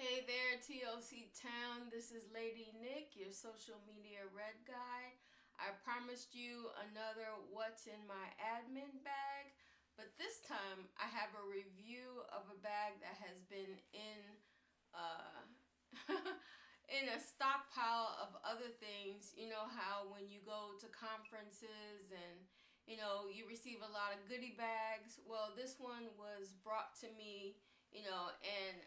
Hey there, TOC Town. This is Lady Nick, your social media red guy. I promised you another What's in My Admin bag, but this time I have a review of a bag that has been in uh, in a stockpile of other things. You know how when you go to conferences and you receive a lot of goodie bags. Well, this one was brought to me, and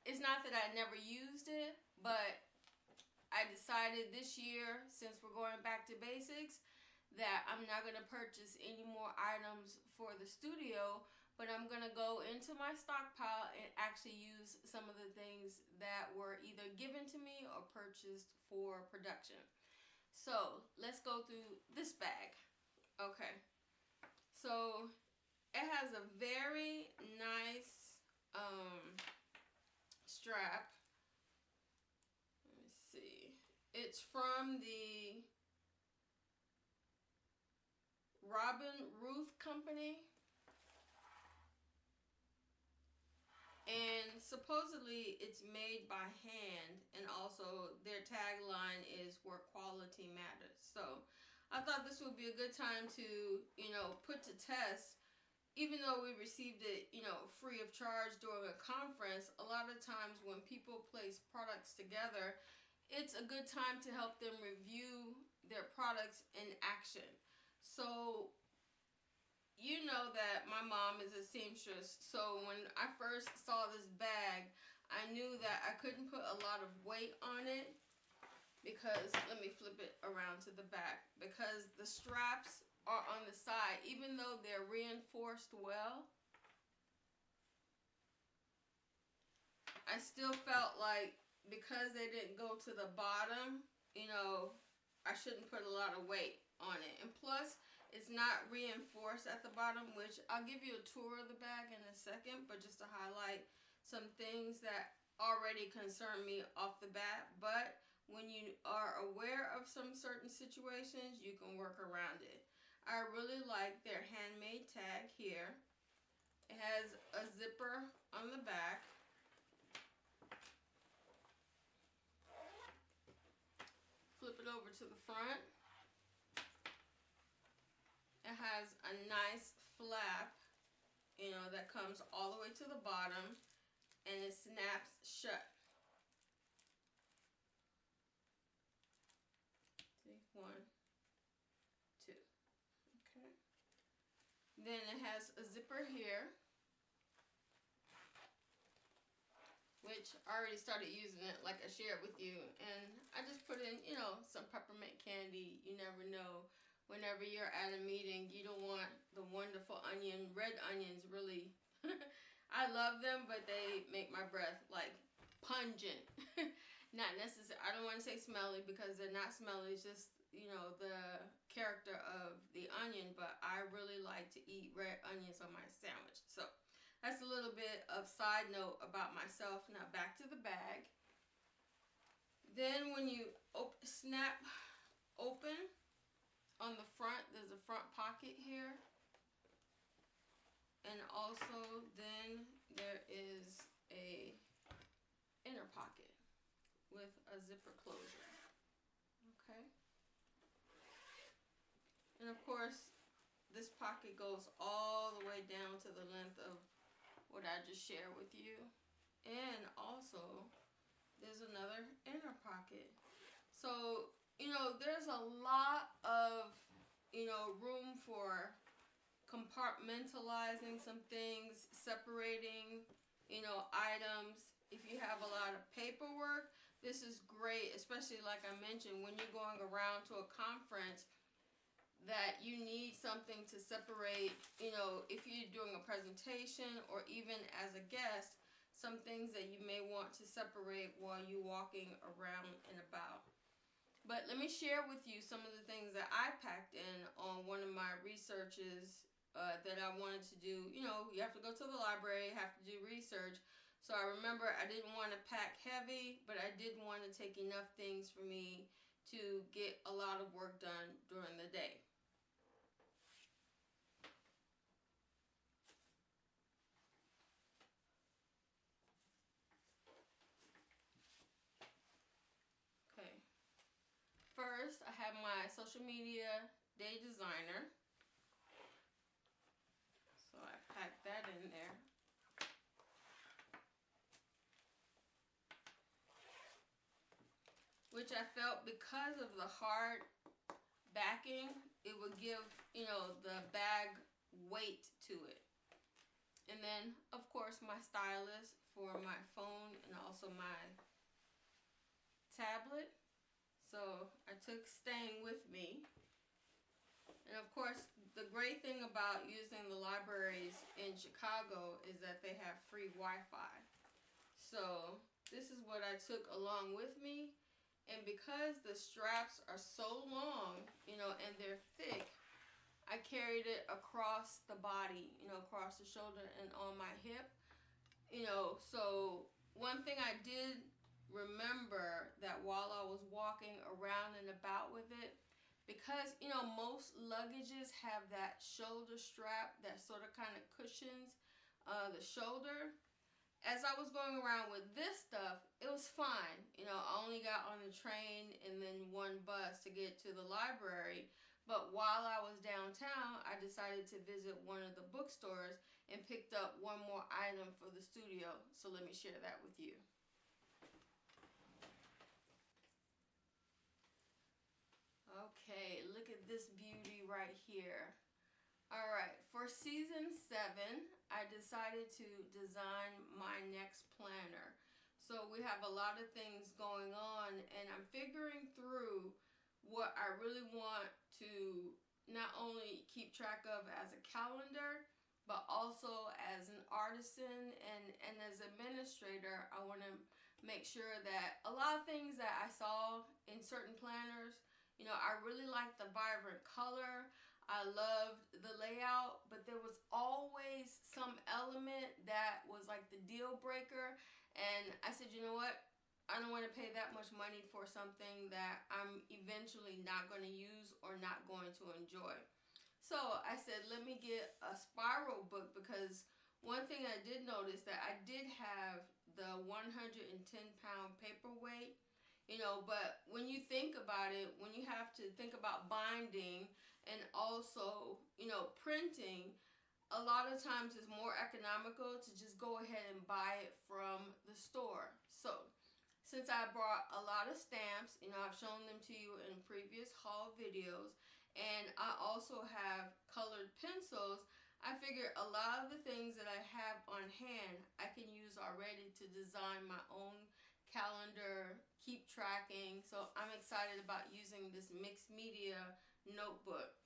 it's not that I never used it, but I decided this year, since we're going back to basics, that I'm not going to purchase any more items for the studio, but I'm going to go into my stockpile and actually use some of the things that were either given to me or purchased for production. So let's go through this bag. Okay, so it has a very nice strap. Let me see. It's from the Robin Ruth Company. And supposedly it's made by hand, and also their tagline is where quality matters. So I thought this would be a good time to, put to test. Even though we received it, free of charge during a conference, a lot of times when people place products together, it's a good time to help them review their products in action. So, you know that my mom is a seamstress, so when I first saw this bag, I knew that I couldn't put a lot of weight on it because, let me flip it around to the back, because the straps are on the side. Even though they're reinforced well, I still felt like because they didn't go to the bottom, I shouldn't put a lot of weight on it. And plus, it's not reinforced at the bottom, which I'll give you a tour of the bag in a second, but just to highlight some things that already concern me off the bat. But when you are aware of some certain situations, you can work around it. I really like their handmade tag here. It has a zipper on the back. Flip it over to the front. It has a nice flap, that comes all the way to the bottom, and it snaps shut. See, 1, 2. Okay. Then it has a zipper here, which I already started using it like I shared with you. And I just put in, some peppermint candy. You never know. Whenever you're at a meeting, you don't want the wonderful red onions, really. I love them, but they make my breath like pungent. Not necessarily, I don't want to say smelly because they're not smelly. It's just, the character of the onion, but I really like to eat red onions on my sandwich. So that's a little bit of side note about myself. Now back to the bag. Then when you snap open on the front, there's a front pocket here. And also then there is a inner pocket with a zipper closure. Okay. And of course, this pocket goes all the way down to the length of what I just shared with you. And also, there's another inner pocket. So, there's a lot of, room for compartmentalizing some things, separating, items. If you have a lot of paperwork, this is great, especially like I mentioned, when you're going around to a conference that you need something to separate, if you're doing a presentation or even as a guest, some things that you may want to separate while you're walking around and about. But let me share with you some of the things that I packed in on one of my researches that I wanted to do. You have to go to the library, have to do research. So I remember I didn't want to pack heavy, but I did want to take enough things for me to get a lot of work done during the day. have my social media day designer. So I packed that in there. Which I felt, because of the hard backing, it would give, you know, the bag weight to it. And then, of course, my stylus for my phone and also my tablet. So I took staying with me. And of course, the great thing about using the libraries in Chicago is that they have free Wi-Fi. So this is what I took along with me. And because the straps are so long, you know, and they're thick, I carried it across the body, you know, across the shoulder and on my hip. You know, so one thing I did remember, that while I was walking around and about with it, because, you know, most luggages have that shoulder strap that sort of kind of cushions the shoulder. As I was going around with this stuff, it was fine. You know, I only got on the train and then one bus to get to the library. But while I was downtown, I decided to visit one of the bookstores and picked up one more item for the studio. So let me share that with you. Okay, look at this beauty right here. All right, for season 7, I decided to design my next planner. So we have a lot of things going on, and I'm figuring through what I really want to not only keep track of as a calendar, but also as an artisan and as administrator. I want to make sure that a lot of things that I saw in certain planners, you know, I really like the vibrant color. I loved the layout, but there was always some element that was like the deal breaker. And I said, you know what? I don't want to pay that much money for something that I'm eventually not going to use or not going to enjoy. So I said, let me get a spiral book, because one thing I did notice, that I did have the 110-pound paperweight, you know, but when you think about it, when you have to think about binding and also, you know, printing, a lot of times it's more economical to just go ahead and buy it from the store. So since I brought a lot of stamps, you know, I've shown them to you in previous haul videos, and I also have colored pencils, I figured a lot of the things that I have on hand, I can use already to design my own calendar, keep tracking. So I'm excited about using this mixed media notebook.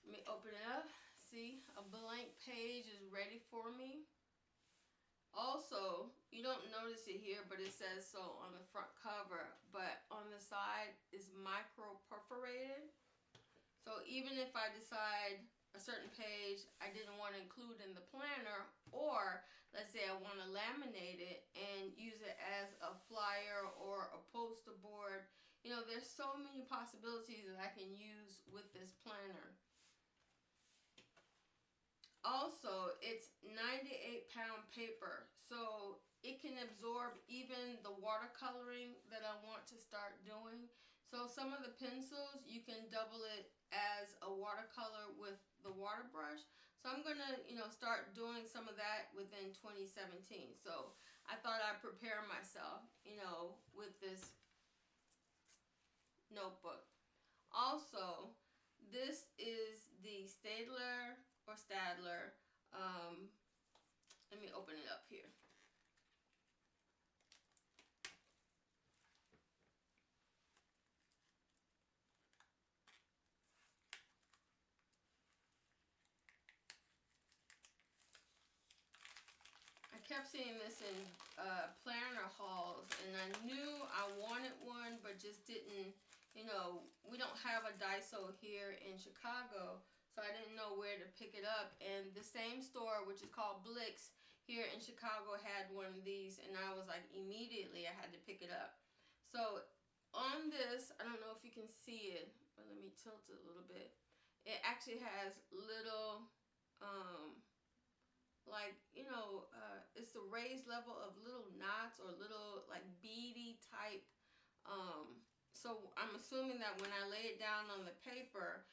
Let me open it up. See, a blank page is ready for me. Also, you don't notice it here, but it says so on the front cover, but on the side is micro perforated. So even if I decide a certain page I didn't want to include in the planner, or let's say I want to laminate it and use it as a flyer or a poster board, you know, there's so many possibilities that I can use with this planner. Also, it's 98-pound paper, so it can absorb even the watercoloring that I want to start doing. So some of the pencils, you can double it as a watercolor with the water brush. So I'm going to, you know, start doing some of that within 2017. So I thought I'd prepare myself, you know, with this notebook. Also, this is the Stadler or Stadler. Let me open it up here. I kept seeing this in planner hauls, and I knew I wanted one, but just didn't, you know, we don't have a Daiso here in Chicago, so I didn't know where to pick it up. And the same store, which is called Blix, here in Chicago had one of these, and I was like, immediately I had to pick it up. So on this, I don't know if you can see it, but let me tilt it a little bit. It actually has little, like, you know, it's the raised level of little knots or little like beady type So I'm assuming that when I lay it down on the paper,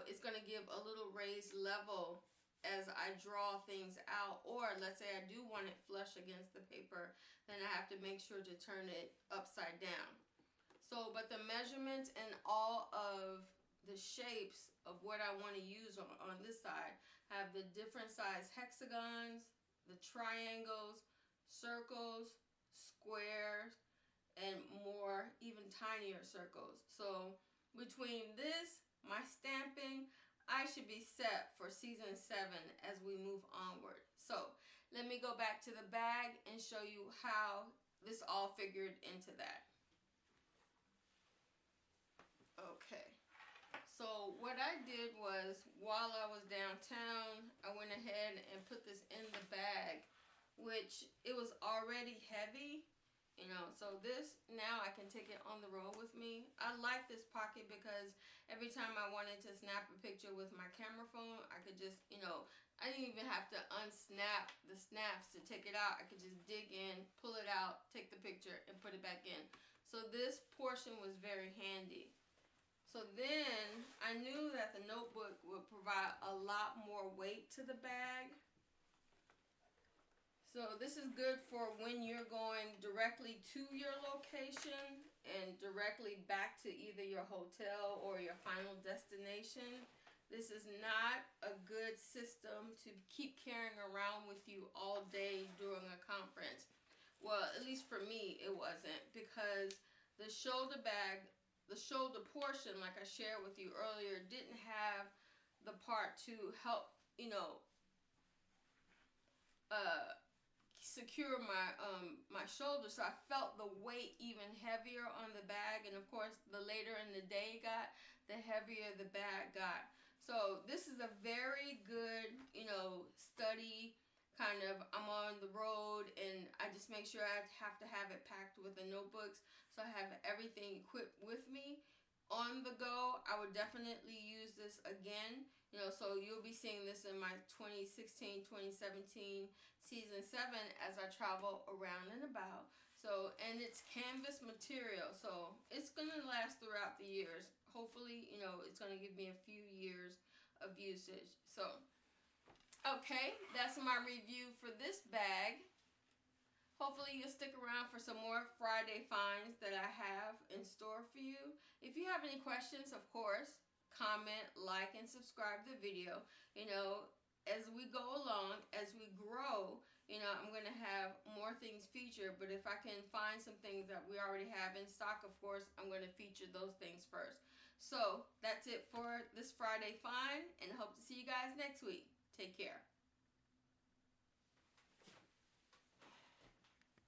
it's going to give a little raised level as I draw things out. Or let's say I do want it flush against the paper, then I have to make sure to turn it upside down. So, but the measurements and all of the shapes of what I want to use on this side have the different size hexagons, the triangles, circles, squares, and more even tinier circles. So between this, my stamping, I should be set for season 7 as we move onward. So let me go back to the bag and show you how this all figured into that. Okay, so what I did was, while I was downtown, I went ahead and put this in the bag, which it was already heavy, so this, now I can take it on the road with me. I like this pocket because every time I wanted to snap a picture with my camera phone, I could just, I didn't even have to unsnap the snaps to take it out. I could just dig in, pull it out, take the picture, and put it back in. So this portion was very handy. So then I knew that the notebook would provide a lot more weight to the bag. So this is good for when you're going directly to your location and directly back to either your hotel or your final destination. This is not a good system to keep carrying around with you all day during a conference. Well, at least for me, it wasn't, because the shoulder bag, the shoulder portion, like I shared with you earlier, didn't have the part to help, secure my shoulder. So I felt the weight even heavier on the bag, and of course, the later in the day it got, the heavier the bag got. So this is a very good, study kind of. I'm on the road, and I just make sure I have to have it packed with the notebooks, so I have everything equipped with me. On the go, I would definitely use this again. So you'll be seeing this in my 2016-2017 season 7 as I travel around and about. So, and it's canvas material, so it's gonna last throughout the years. Hopefully, it's gonna give me a few years of usage. So, okay, that's my review for this bag. Hopefully you'll stick around for some more Friday finds that I have in store for you. If you have any questions, of course, comment, like, and subscribe to the video. As we go along, as we grow, I'm going to have more things featured. But if I can find some things that we already have in stock, of course, I'm going to feature those things first. So that's it for this Friday find, and hope to see you guys next week. Take care.